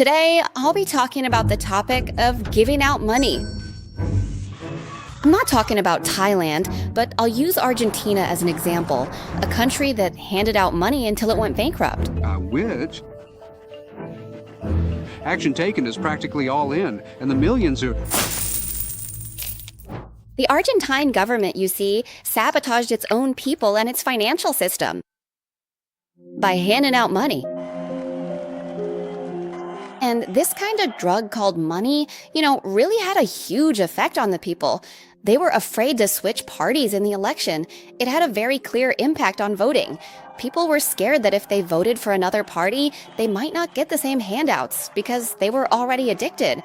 Today, I'll be talking about the topic of giving out money. I'm not talking about Thailand, but I'll use Argentina as an example, a country that handed out money until it went bankrupt. Which? Action taken is practically all in, and the millions are... The Argentine government, you see, sabotaged its own people and its financial system by handing out money. And this kind of drug called money, really had a huge effect on the people. They were afraid to switch parties in the election. It had a very clear impact on voting. People were scared that if they voted for another party, they might not get the same handouts because they were already addicted.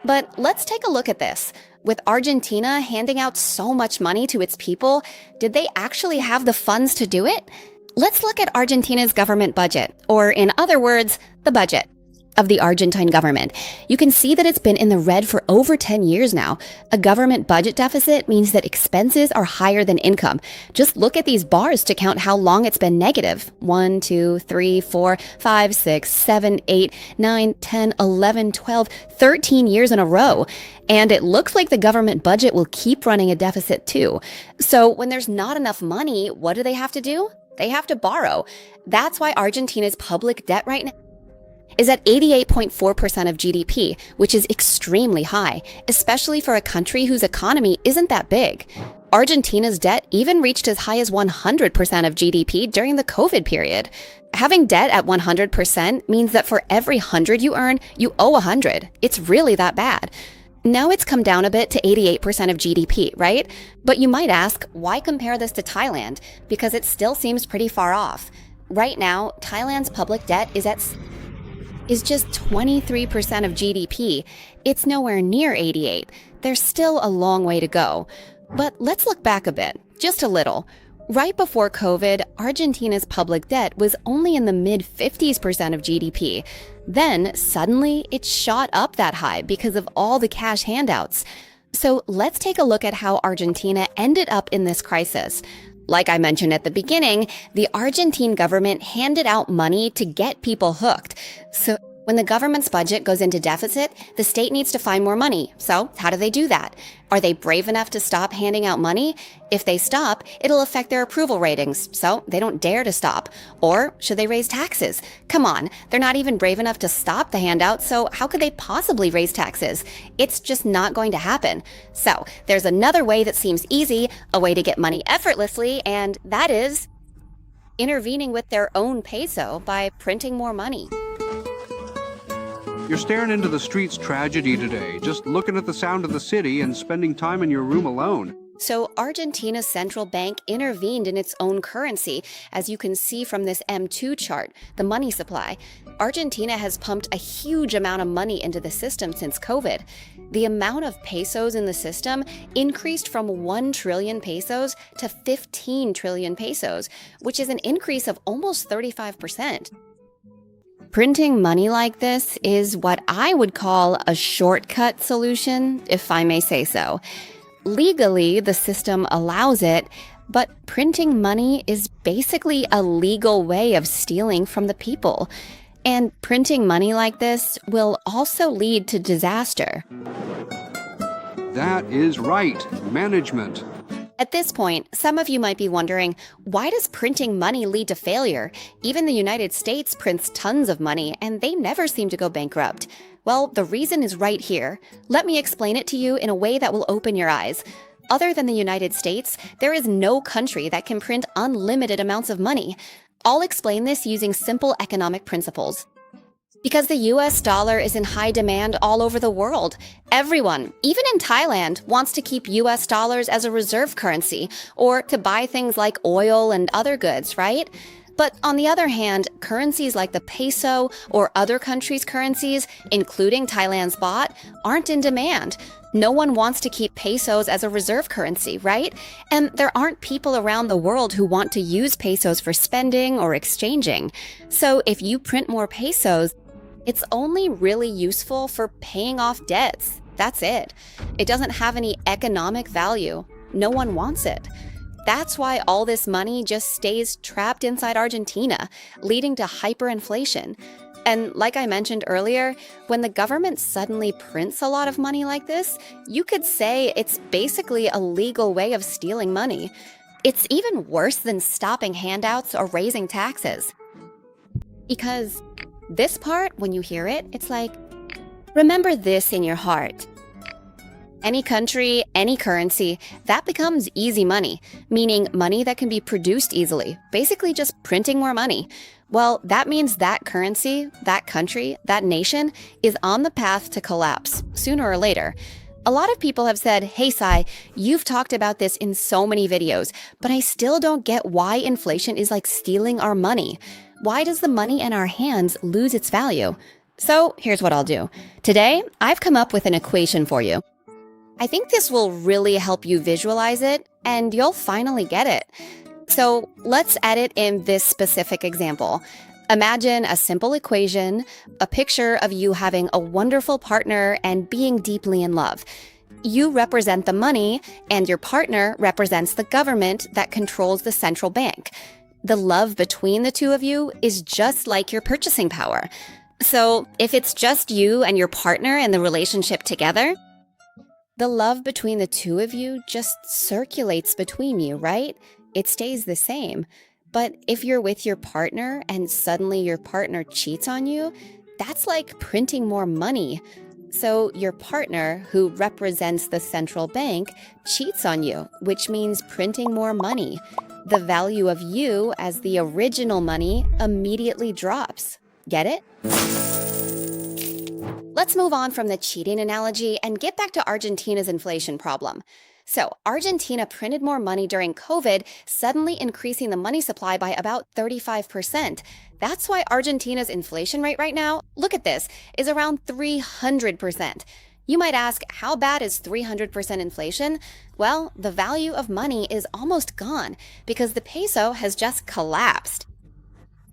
But let's take a look at this. With Argentina handing out so much money to its people, did they actually have the funds to do it? Let's look at Argentina's government budget, or in other words, the budget of the Argentine government. You can see that it's been in the red for over 10 years now. A government budget deficit means that expenses are higher than income. Just look at these bars to count how long it's been negative. 1, 2, 3, 4, 5, 6, 7, 8, 9, 10, 11, 12, 13 years in a row. And it looks like the government budget will keep running a deficit too. So when there's not enough money, what do they have to do? They have to borrow. That's why Argentina's public debt right now is at 88.4% of GDP, which is extremely high, especially for a country whose economy isn't that big. Argentina's debt even reached as high as 100% of GDP during the COVID period. Having debt at 100% means that for every 100 you earn, you owe 100. It's really that bad. Now it's come down a bit to 88% of GDP, right? But you might ask, why compare this to Thailand? Because it still seems pretty far off. Right now, Thailand's public debt is just 23% of GDP. It's nowhere near 88. There's still a long way to go. But let's look back a bit, just a little. Right before COVID, Argentina's public debt was only in the mid-50s% of GDP. Then, suddenly, it shot up that high because of all the cash handouts. So let's take a look at how Argentina ended up in this crisis. Like I mentioned at the beginning, the Argentine government handed out money to get people hooked. So when the government's budget goes into deficit, the state needs to find more money. So how do they do that? Are they brave enough to stop handing out money? If they stop, it'll affect their approval ratings, so they don't dare to stop. Or should they raise taxes? Come on, they're not even brave enough to stop the handout, so how could they possibly raise taxes? It's just not going to happen. So there's another way that seems easy, a way to get money effortlessly, and that is intervening with their own peso by printing more money. You're staring into the street's tragedy today, just looking at the sound of the city and spending time in your room alone. So Argentina's central bank intervened in its own currency, as you can see from this M2 chart, the money supply. Argentina has pumped a huge amount of money into the system since COVID. The amount of pesos in the system increased from 1 trillion pesos to 15 trillion pesos, which is an increase of almost 35%. Printing money like this is what I would call a shortcut solution, if I may say so. Legally, the system allows it, but printing money is basically a legal way of stealing from the people. And printing money like this will also lead to disaster. That is right. Management. At this point, some of you might be wondering, why does printing money lead to failure? Even the United States prints tons of money, and they never seem to go bankrupt. Well, the reason is right here. Let me explain it to you in a way that will open your eyes. Other than the United States, there is no country that can print unlimited amounts of money. I'll explain this using simple economic principles. Because the US dollar is in high demand all over the world. Everyone, even in Thailand, wants to keep US dollars as a reserve currency or to buy things like oil and other goods, right? But on the other hand, currencies like the peso or other countries' currencies, including Thailand's baht, aren't in demand. No one wants to keep pesos as a reserve currency, right? And there aren't people around the world who want to use pesos for spending or exchanging. So if you print more pesos, it's only really useful for paying off debts. That's it. It doesn't have any economic value. No one wants it. That's why all this money just stays trapped inside Argentina, leading to hyperinflation. And like I mentioned earlier, when the government suddenly prints a lot of money like this, you could say it's basically a legal way of stealing money. It's even worse than stopping handouts or raising taxes. Because this part, when you hear it, it's like, remember this in your heart. Any country, any currency, that becomes easy money, meaning money that can be produced easily, basically just printing more money. Well, that means that currency, that country, that nation is on the path to collapse, sooner or later. A lot of people have said, hey, Sai, you've talked about this in so many videos, but I still don't get why inflation is like stealing our money. Why does the money in our hands lose its value? So here's what I'll do. Today, I've come up with an equation for you. I think this will really help you visualize it, and you'll finally get it. So let's add it in this specific example. Imagine a simple equation, a picture of you having a wonderful partner and being deeply in love. You represent the money, and your partner represents the government that controls the central bank. The love between the two of you is just like your purchasing power. So if it's just you and your partner in the relationship together, the love between the two of you just circulates between you, right? It stays the same. But if you're with your partner and suddenly your partner cheats on you, that's like printing more money. So your partner, who represents the central bank, cheats on you, which means printing more money. The value of you as the original money immediately drops. Get it? Let's move on from the cheating analogy and get back to Argentina's inflation problem. So, Argentina printed more money during COVID, suddenly increasing the money supply by about 35%. That's why Argentina's inflation rate right now, look at this, is around 300%. You might ask, how bad is 300% inflation? Well, the value of money is almost gone because the peso has just collapsed.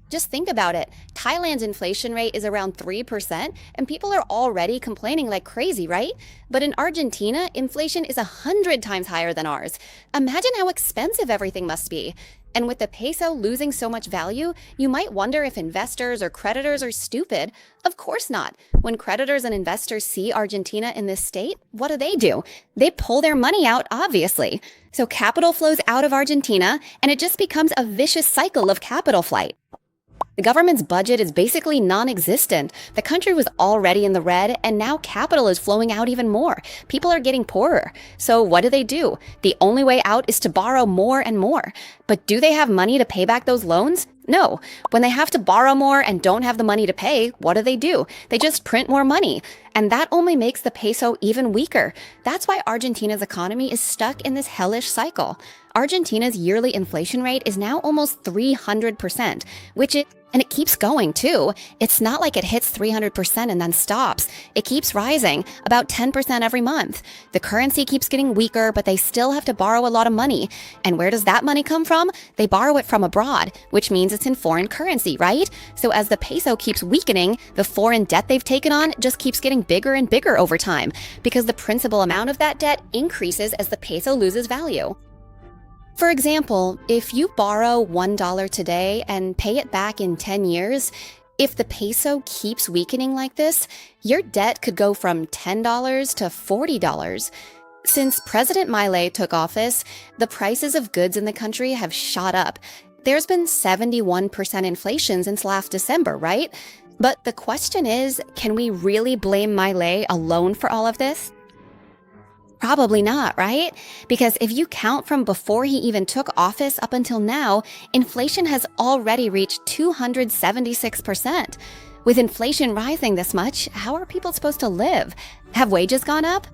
Just think about it. Thailand's inflation rate is around 3%, and people are already complaining like crazy, right? But in Argentina, inflation is 100 times higher than ours. Imagine how expensive everything must be. And with the peso losing so much value, you might wonder if investors or creditors are stupid. Of course not. When creditors and investors see Argentina in this state, what do? They pull their money out, obviously. So capital flows out of Argentina, and it just becomes a vicious cycle of capital flight. The government's budget is basically non-existent. The country was already in the red, and now capital is flowing out even more. People are getting poorer. So what do? The only way out is to borrow more and more. But do they have money to pay back those loans? No. When they have to borrow more and don't have the money to pay, what do? They just print more money. And that only makes the peso even weaker. That's why Argentina's economy is stuck in this hellish cycle. Argentina's yearly inflation rate is now almost 300%, and it keeps going too. It's not like it hits 300% and then stops. It keeps rising, about 10% every month. The currency keeps getting weaker, but they still have to borrow a lot of money. And where does that money come from? They borrow it from abroad, which means it's in foreign currency, right? So as the peso keeps weakening, the foreign debt they've taken on just keeps getting bigger and bigger over time, because the principal amount of that debt increases as the peso loses value. For example, if you borrow $1 today and pay it back in 10 years, if the peso keeps weakening like this, your debt could go from $10 to $40. Since President Milei took office, the prices of goods in the country have shot up. There's been 71% inflation since last December, right? But the question is, can we really blame Milei alone for all of this? Probably not, right? Because if you count from before he even took office up until now, inflation has already reached 276%. With inflation rising this much, how are people supposed to live? Have wages gone up?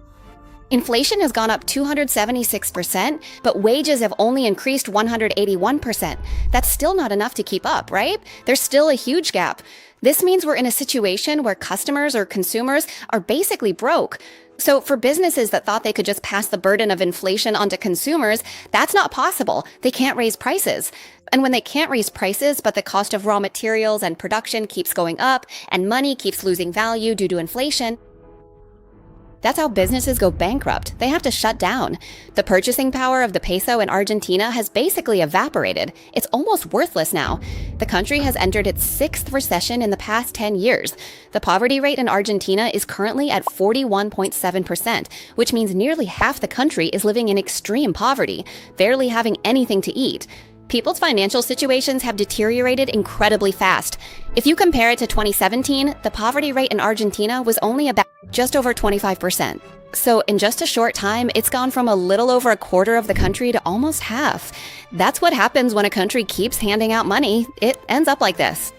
Inflation has gone up 276%, but wages have only increased 181%. That's still not enough to keep up, right? There's still a huge gap. This means we're in a situation where customers or consumers are basically broke. So for businesses that thought they could just pass the burden of inflation onto consumers, that's not possible. They can't raise prices. And when they can't raise prices, but the cost of raw materials and production keeps going up, and money keeps losing value due to inflation, That's how businesses go bankrupt. They have to shut down. The purchasing power of the peso in Argentina has basically evaporated. It's almost worthless now. The country has entered its 6th recession in the past 10 years. The poverty rate in Argentina is currently at 41.7%, which means nearly half the country is living in extreme poverty, barely having anything to eat. People's financial situations have deteriorated incredibly fast. If you compare it to 2017, the poverty rate in Argentina was only about just over 25%. So in just a short time, it's gone from a little over a quarter of the country to almost half. That's what happens when a country keeps handing out money. It ends up like this.